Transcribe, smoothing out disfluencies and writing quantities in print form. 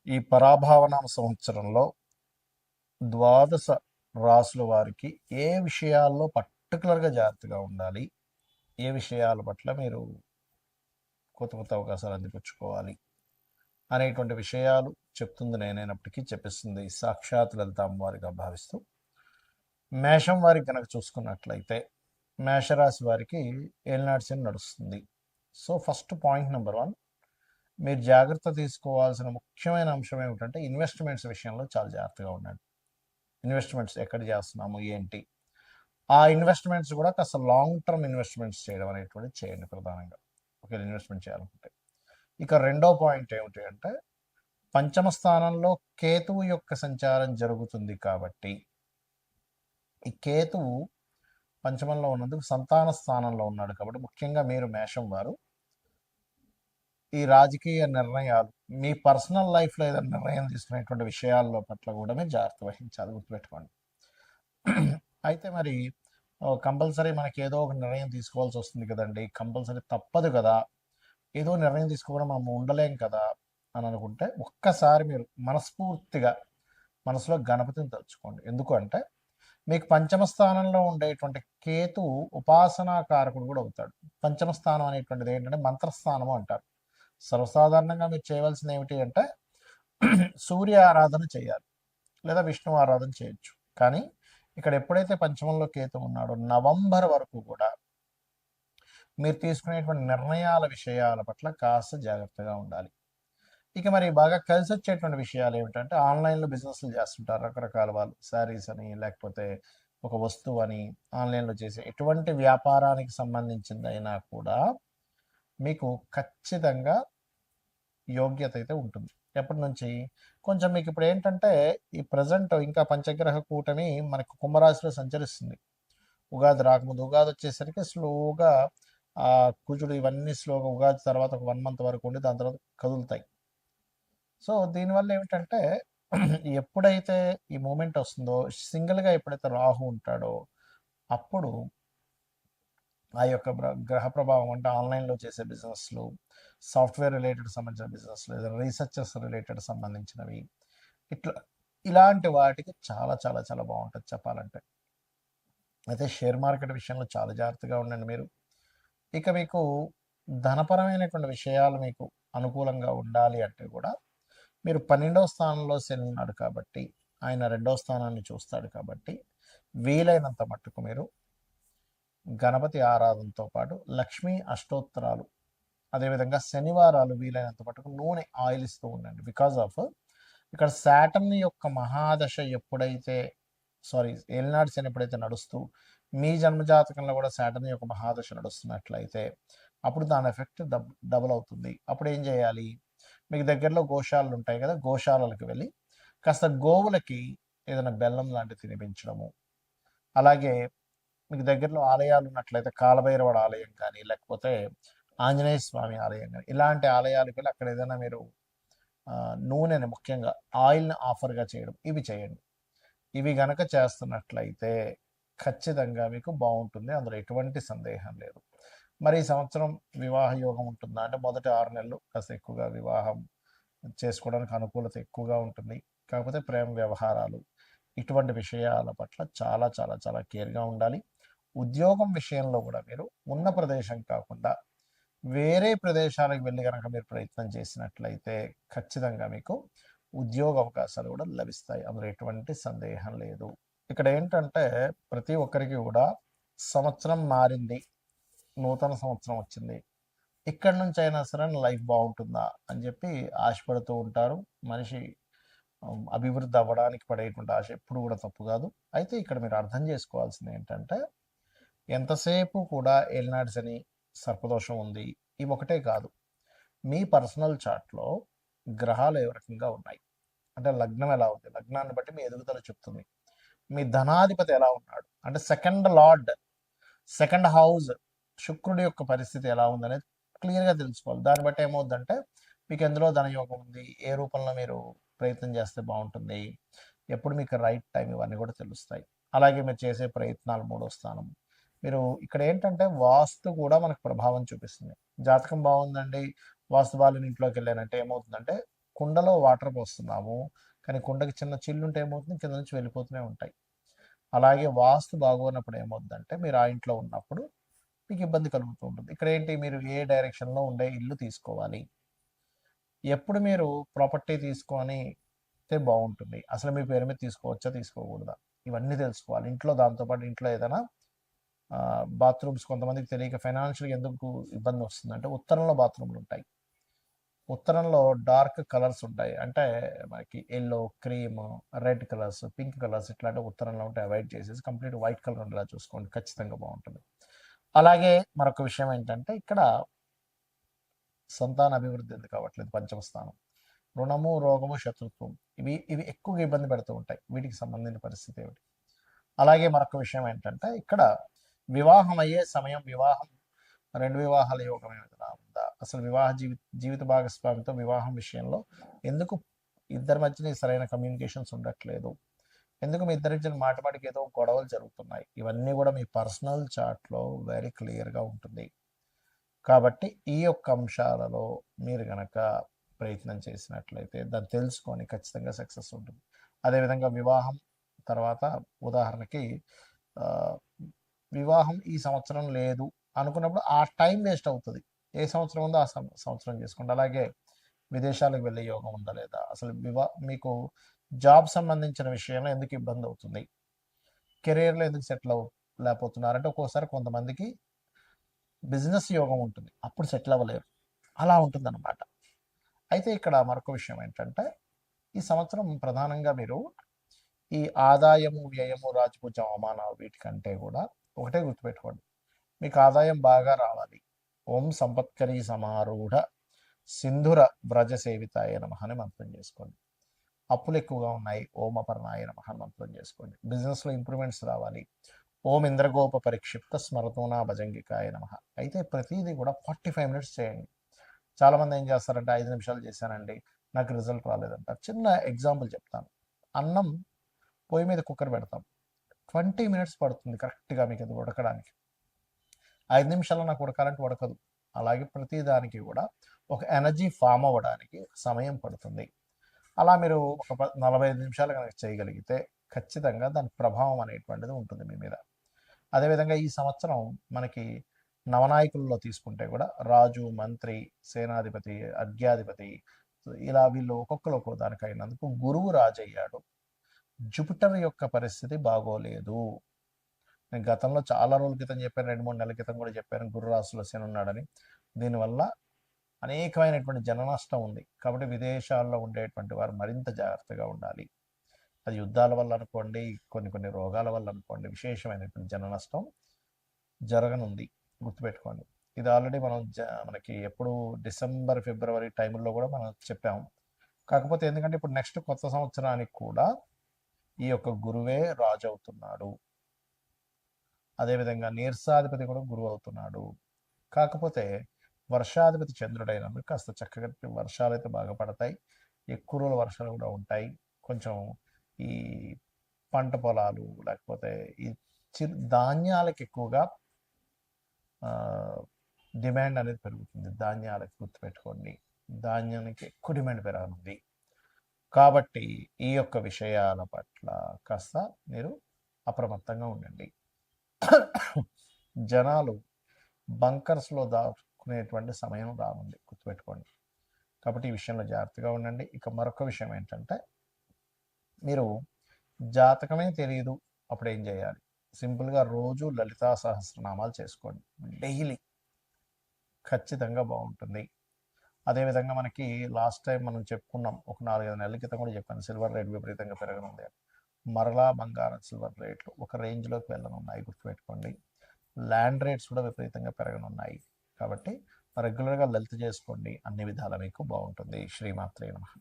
ఈ పరాభావనామ సంవత్సరంలో ద్వాదశ రాసుల వారికి ఏ విషయాల్లో పర్టికులర్గా జాగ్రత్తగా ఉండాలి, ఏ విషయాల పట్ల మీరు కొత్త కొత్త అవకాశాలు అందిపుచ్చుకోవాలి అనేటువంటి విషయాలు చెప్తుంది నేనైనప్పటికీ చెప్పిస్తుంది సాక్షాత్ లలిత అమ్మవారిగా భావిస్తూ, మేషం వారికి కనుక చూసుకున్నట్లయితే మేషరాశి వారికి ఏలినాటి శని నడుస్తుంది. సో ఫస్ట్ పాయింట్ నెంబర్ 1, మీరు జాగ్రత్త తీసుకోవాల్సిన ముఖ్యమైన అంశం ఏమిటంటే ఇన్వెస్ట్మెంట్స్ విషయంలో చాలా జాగ్రత్తగా ఉండండి. ఇన్వెస్ట్మెంట్స్ ఎక్కడ చేస్తున్నాము ఏంటి, ఆ ఇన్వెస్ట్మెంట్స్ కూడా కాస్త లాంగ్ టర్మ్ ఇన్వెస్ట్మెంట్స్ చేయడం అనేటువంటిది చేయండి ప్రధానంగా, ఒకవేళ ఇన్వెస్ట్మెంట్ చేయాలనుకుంటే. ఇక రెండో పాయింట్ ఏమిటి అంటే పంచమ స్థానంలో కేతువు యొక్క సంచారం జరుగుతుంది కాబట్టి ఈ కేతువు పంచమంలో ఉన్నందుకు సంతాన స్థానంలో ఉన్నాడు కాబట్టి ముఖ్యంగా మీరు మేషం వారు ఈ రాజకీయ నిర్ణయాలు, మీ పర్సనల్ లైఫ్లో ఏదైనా నిర్ణయం తీసుకునేటువంటి విషయాల్లో పట్ల కూడా మీరు జాగ్రత్త వహించాలి, గుర్తుపెట్టుకోండి. అయితే మరి కంపల్సరీ మనకి ఏదో ఒక నిర్ణయం తీసుకోవాల్సి వస్తుంది కదండి, కంపల్సరీ తప్పదు కదా, ఏదో నిర్ణయం తీసుకోవడం మనం ఉండలేం కదా అని అనుకుంటే ఒక్కసారి మీరు మనస్ఫూర్తిగా మనసులో గణపతిని తలుచుకోండి. ఎందుకు అంటే మీకు పంచమ స్థానంలో ఉండేటువంటి కేతు ఉపాసనాకారకుడు కూడా అవుతాడు. పంచమ స్థానం అనేటువంటిది ఏంటంటే మంత్రస్థానము అంటారు. సర్వసాధారణంగా మీరు చేయవలసింది ఏమిటి అంటే సూర్య ఆరాధన చేయాలి లేదా విష్ణు ఆరాధన చేయొచ్చు. కానీ ఇక్కడ ఎప్పుడైతే పంచమంలో కేతు ఉన్నాడో నవంబర్ వరకు కూడా మీరు తీసుకునేటువంటి నిర్ణయాల విషయాల పట్ల కాస్త జాగ్రత్తగా ఉండాలి. ఇక మరి బాగా కలిసి వచ్చేటువంటి విషయాలు ఏమిటంటే ఆన్లైన్లో బిజినెస్లు చేస్తుంటారు రకరకాల వాళ్ళు, శారీస్ అని లేకపోతే ఒక వస్తువు అని ఆన్లైన్లో చేసే ఎటువంటి వ్యాపారానికి సంబంధించిందైనా కూడా మీకు ఖచ్చితంగా యోగ్యత అయితే ఉంటుంది. ఎప్పటి నుంచి కొంచెం మీకు ఇప్పుడు ఏంటంటే ఈ ప్రజెంట్ ఇంకా పంచగ్రహ కూటమి మనకు కుంభరాశిలో సంచరిస్తుంది. ఉగాది రాకముందు, ఉగాది వచ్చేసరికి స్లోగా ఆ కుజుడు ఇవన్నీ స్లోగా ఉగాది తర్వాత ఒక 1 month వరకు ఉండి దాని తర్వాత కదులుతాయి. సో దీనివల్ల ఏమిటంటే ఎప్పుడైతే ఈ మూమెంట్ వస్తుందో సింగిల్గా ఎప్పుడైతే రాహు ఉంటాడో అప్పుడు ఆ యొక్క గ్రహ ప్రభావం అంటే ఆన్లైన్లో చేసే బిజినెస్లు, సాఫ్ట్వేర్ రిలేటెడ్ సంబంధించిన బిజినెస్లు, లేదా రీసెర్చెస్ రిలేటెడ్ సంబంధించినవి, ఇలాంటి వాటికి చాలా చాలా చాలా బాగుంటుంది చెప్పాలంటే. అయితే షేర్ మార్కెట్ విషయంలో చాలా జాగ్రత్తగా ఉండండి మీరు. ఇక మీకు ధనపరమైనటువంటి విషయాలు మీకు అనుకూలంగా ఉండాలి అంటే కూడా మీరు 12వ స్థానంలో శని ఉన్నాడు కాబట్టి ఆయన 2వ స్థానాన్ని చూస్తాడు కాబట్టి వీలైనంత మట్టుకు మీరు గణపతి ఆరాధనతో పాటు లక్ష్మీ అష్టోత్తరాలు, అదేవిధంగా శనివారాలు వీలైనంత మటుకు నూనె ఆయిల్ ఇస్తూ ఉండండి. బికాజ్ ఆఫ్ ఇక్కడ శాటర్న్ యొక్క మహాదశ ఎప్పుడైతే ఏలినాడు శని ఎప్పుడైతే నడుస్తూ మీ జన్మజాతకంలో కూడా శాటర్న్ యొక్క మహాదశ నడుస్తున్నట్లయితే అప్పుడు దాని ఎఫెక్ట్ డబుల్ అవుతుంది. అప్పుడు ఏం చేయాలి, మీకు దగ్గరలో గోశాలలు ఉంటాయి కదా, గోశాలలకు వెళ్ళి కాస్త గోవులకి ఏదైనా బెల్లం లాంటివి తినిపించడము, అలాగే మీకు దగ్గరలో ఆలయాలు ఉన్నట్లయితే కాలభైరవుడు ఆలయం కానీ లేకపోతే ఆంజనేయ స్వామి ఆలయం కానీ ఇలాంటి ఆలయాలకు వెళ్ళి అక్కడ ఏదైనా మీరు నూనెని ముఖ్యంగా ఆయిల్ని ఆఫర్గా చేయడం, ఇవి చేయండి. ఇవి గనక చేస్తున్నట్లయితే ఖచ్చితంగా మీకు బాగుంటుంది, అందులో ఎటువంటి సందేహం లేదు. మరి ఈ సంవత్సరం వివాహ యోగం ఉంటుందా అంటే మొదటి 6 నెలలు కాస్త ఎక్కువగా వివాహం చేసుకోవడానికి అనుకూలత ఎక్కువగా ఉంటుంది. కాకపోతే ప్రేమ వ్యవహారాలు ఇటువంటి విషయాల పట్ల చాలా చాలా చాలా కేర్గా ఉండాలి. ఉద్యోగం విషయంలో కూడా మీరు ఉన్న ప్రదేశం కాకుండా వేరే ప్రదేశాలకు వెళ్ళి కనుక మీరు ప్రయత్నం చేసినట్లయితే ఖచ్చితంగా మీకు ఉద్యోగ అవకాశాలు కూడా లభిస్తాయి, అందులో ఎటువంటి సందేహం లేదు. ఇక్కడ ఏంటంటే ప్రతి ఒక్కరికి కూడా సంవత్సరం మారింది, నూతన సంవత్సరం వచ్చింది, ఇక్కడి నుంచి అయినా సరే లైఫ్ బాగుంటుందా అని చెప్పి ఆశపడుతూ ఉంటారు. మనిషి అభివృద్ధి అవ్వడానికి పడేటువంటి ఆశ ఎప్పుడు కూడా తప్పు కాదు. అయితే ఇక్కడ మీరు అర్థం చేసుకోవాల్సింది ఏంటంటే ఎంతసేపు కూడా ఏలినాటి శని, సర్పదోషం ఉంది, ఇవి ఒకటే కాదు, మీ పర్సనల్ చార్ట్లో గ్రహాలు ఏ రకంగా ఉన్నాయి అంటే లగ్నం ఎలా ఉంది, లగ్నాన్ని బట్టి మీ ఎదుగుదల చెప్తుంది. మీ ధనాధిపతి ఎలా ఉన్నాడు అంటే సెకండ్ లార్డ్, సెకండ్ హౌస్ శుక్రుడి యొక్క పరిస్థితి ఎలా ఉందనేది క్లియర్గా తెలుసుకోవాలి. దాన్ని బట్టి ఏమవుద్దంటే మీకు ఎందులో ధనయోగం ఉంది, ఏ రూపంలో మీరు ప్రయత్నం చేస్తే బాగుంటుంది, ఎప్పుడు మీకు రైట్ టైం, ఇవన్నీ కూడా తెలుస్తాయి. అలాగే మీరు చేసే ప్రయత్నాలు 3వ స్థానం, మీరు ఇక్కడ ఏంటంటే వాస్తు కూడా మనకు ప్రభావం చూపిస్తుంది. జాతకం బాగుందండి, వాస్తు బాలిని ఇంట్లోకి వెళ్ళానంటే ఏమవుతుందంటే కుండలో వాటర్ పోస్తున్నాము, కానీ కుండకి చిన్న చిల్లుంటే ఏమవుతుంది, కింద నుంచి వెళ్ళిపోతూనే ఉంటాయి. అలాగే వాస్తు బాగోనప్పుడు ఏమవుతుందంటే మీరు ఆ ఇంట్లో ఉన్నప్పుడు మీకు ఇబ్బంది కలుగుతూ ఉంటుంది. ఇక్కడ ఏంటి, మీరు ఏ డైరెక్షన్లో ఉండే ఇల్లు తీసుకోవాలి, ఎప్పుడు మీరు ప్రాపర్టీ తీసుకొని బాగుంటుంది, అసలు మీ పేరు మీద తీసుకోవచ్చా తీసుకోకూడదా, ఇవన్నీ తెలుసుకోవాలి ఇంట్లో. దాంతోపాటు ఇంట్లో ఏదైనా బాత్రూమ్స్ కొంతమందికి తెలియక ఫైనాన్షియల్గా ఎందుకు ఇబ్బంది వస్తుందంటే ఉత్తరంలో బాత్రూమ్లు ఉంటాయి. ఉత్తరంలో డార్క్ కలర్స్ ఉంటాయి, అంటే మనకి yellow, cream, red colours, pink colours ఇట్లాంటి ఉత్తరంలో ఉంటే అవాయిడ్ చేసేసి కంప్లీట్ వైట్ కలర్ ఉండేలా చూసుకోండి, ఖచ్చితంగా బాగుంటుంది. అలాగే మరొక విషయం ఏంటంటే ఇక్కడ సంతాన అభివృద్ధి ఎందుకు కావట్లేదు, పంచమ స్థానం, రుణము, రోగము, శత్రుత్వం, ఇవి ఎక్కువగా ఇబ్బంది పెడుతూ ఉంటాయి. వీటికి సంబంధించిన పరిస్థితి ఏమిటి. అలాగే మరొక విషయం ఏంటంటే ఇక్కడ వివాహం అయ్యే సమయం, వివాహం 2 వివాహాల యోగం ఏమైనా ఉందా, అసలు వివాహ జీవిత భాగస్వామితో వివాహం విషయంలో ఎందుకు ఇద్దరి మధ్యన సరైన కమ్యూనికేషన్స్ ఉండట్లేదు, ఎందుకు మీ ఇద్దరి మధ్యన మాటికి ఏదో గొడవలు జరుగుతున్నాయి, ఇవన్నీ కూడా మీ పర్సనల్ చార్ట్లో వెరీ క్లియర్గా ఉంటుంది. కాబట్టి ఈ యొక్క అంశాలలో మీరు కనుక ప్రయత్నం చేసినట్లయితే దాన్ని తెలుసుకొని ఖచ్చితంగా సక్సెస్ ఉంటుంది. అదేవిధంగా వివాహం తర్వాత ఉదాహరణకి వివాహం ఈ సంవత్సరం లేదు అనుకున్నప్పుడు ఆ టైం వేస్ట్ అవుతుంది. ఏ సంవత్సరం ఉందో ఆ సంవత్సరం చేసుకోండి. అలాగే విదేశాలకు వెళ్ళే యోగం ఉందా లేదా, అసలు మీకు జాబ్ సంబంధించిన విషయంలో ఎందుకు ఇబ్బంది అవుతుంది, కెరీర్లో ఎందుకు సెటిల్ లేకపోతున్నారంటే ఒక్కోసారి కొంతమందికి బిజినెస్ యోగం ఉంటుంది, అప్పుడు సెటిల్ అవ్వలేరు, అలా ఉంటుందన్నమాట. అయితే ఇక్కడ మరొక విషయం ఏంటంటే ఈ సంవత్సరం ప్రధానంగా మీరు ఈ ఆదాయము, వ్యయము, రాజపూజ, అవమానాలు వీటికంటే కూడా ఒకటే గుర్తుపెట్టుకోండి, మీకు ఆదాయం బాగా రావాలి. ఓం సంపత్కరీ సమారూఢ సింధుర వ్రజ సేవితాయ నమః అని మంత్రం చేసుకోండి. అప్పులు ఎక్కువగా ఉన్నాయి, ఓం అపర్ణాయ నమః అని మంత్రం చేసుకోండి. బిజినెస్లో ఇంప్రూవ్మెంట్స్ రావాలి, ఓం ఇంద్రగోప పరిక్షిప్త స్మరతోనా భజంగికాయ నమః. అయితే ప్రతిదీ కూడా 45 మినిట్స్ చేయండి. చాలామంది ఏం చేస్తారంటే 5 నిమిషాలు చేశానండి నాకు రిజల్ట్ రాలేదంటారు. చిన్న ఎగ్జాంపుల్ చెప్తాను. అన్నం పొయ్యి మీద కుక్కర్ పెడతాం, 20 మినిట్స్ పడుతుంది కరెక్ట్గా మీకు అది ఉడకడానికి. 5 నిమిషాల్లో నాకు ఉడకాలంటే ఉడకదు. అలాగే ప్రతి దానికి కూడా ఒక ఎనర్జీ ఫామ్ అవ్వడానికి సమయం పడుతుంది. అలా మీరు ఒక 45 నిమిషాలు కనుక చేయగలిగితే ఖచ్చితంగా దాని ప్రభావం అనేటువంటిది ఉంటుంది మీ మీద. అదేవిధంగా ఈ సంవత్సరం మనకి నవనాయకుల్లో తీసుకుంటే కూడా రాజు, మంత్రి, సేనాధిపతి, అర్ఘ్యాధిపతి, ఇలా వీళ్ళు ఒక్కొక్కరు ఒక్కో దానికి అయినందుకు గురువు రాజు అయ్యాడు. జూపిటర్ యొక్క పరిస్థితి బాగోలేదు. నేను గతంలో చాలా రోజుల క్రితం చెప్పాను, 2-3 నెలల క్రితం కూడా చెప్పాను, గురు రాశిలో శని ఉన్నాడని. దీనివల్ల అనేకమైనటువంటి జన నష్టం ఉంది. కాబట్టి విదేశాల్లో ఉండేటువంటి వారు మరింత జాగ్రత్తగా ఉండాలి. అది యుద్ధాల వల్ల అనుకోండి, కొన్ని రోగాల వల్ల అనుకోండి, విశేషమైనటువంటి జన నష్టం జరగనుంది, గుర్తుపెట్టుకోండి. ఇది ఆల్రెడీ మనకి ఎప్పుడు డిసెంబర్, ఫిబ్రవరి టైంలో కూడా మనం చెప్పాము. కాకపోతే ఎందుకంటే ఇప్పుడు నెక్స్ట్ కొత్త సంవత్సరానికి కూడా ఈ యొక్క గురువే రాజు అవుతున్నాడు. అదేవిధంగా నీర్సాధిపతి కూడా గురువు అవుతున్నాడు. కాకపోతే వర్షాధిపతి చంద్రుడైనందుకు కాస్త చక్కగా వర్షాలు అయితే బాగా పడతాయి, ఎక్కువ రోజుల వర్షాలు కూడా ఉంటాయి. కొంచెం ఈ పంట పొలాలు లేకపోతే ఈ ధాన్యాలకు ఎక్కువగా డిమాండ్ అనేది పెరుగుతుంది. ధాన్యాలకు గుర్తుపెట్టుకోండి, ధాన్యానికి ఎక్కువ డిమాండ్ పెరగనుంది. కాబట్టి ఈ యొక్క విషయాల పట్ల కాస్త మీరు అప్రమత్తంగా ఉండండి. జనాలు బంకర్స్లో దాచుకునేటువంటి సమయం రానుంది, గుర్తుపెట్టుకోండి. కాబట్టి ఈ విషయంలో జాగ్రత్తగా ఉండండి. ఇక మరొక విషయం ఏంటంటే మీరు జాతకమే తెలియదు అప్పుడు ఏం చేయాలి, సింపుల్గా రోజు లలితా సహస్రనామాలు చేసుకోండి డైలీ, ఖచ్చితంగా బాగుంటుంది. అదేవిధంగా మనకి లాస్ట్ టైం మనం చెప్పుకున్నాం, ఒక 4-5 నెలల క్రితం కూడా చెప్పాను, సిల్వర్ రేట్ విపరీతంగా పెరగనుంది. మరలా బంగారం, సిల్వర్ రేట్లు ఒక రేంజ్లోకి వెళ్ళనున్నాయి, గుర్తుపెట్టుకోండి. ల్యాండ్ రేట్స్ కూడా విపరీతంగా పెరగనున్నాయి. కాబట్టి రెగ్యులర్గా లలిత చేసుకోండి, అన్ని విధాలా మీకు బాగుంటుంది. శ్రీమాత్రే నమః.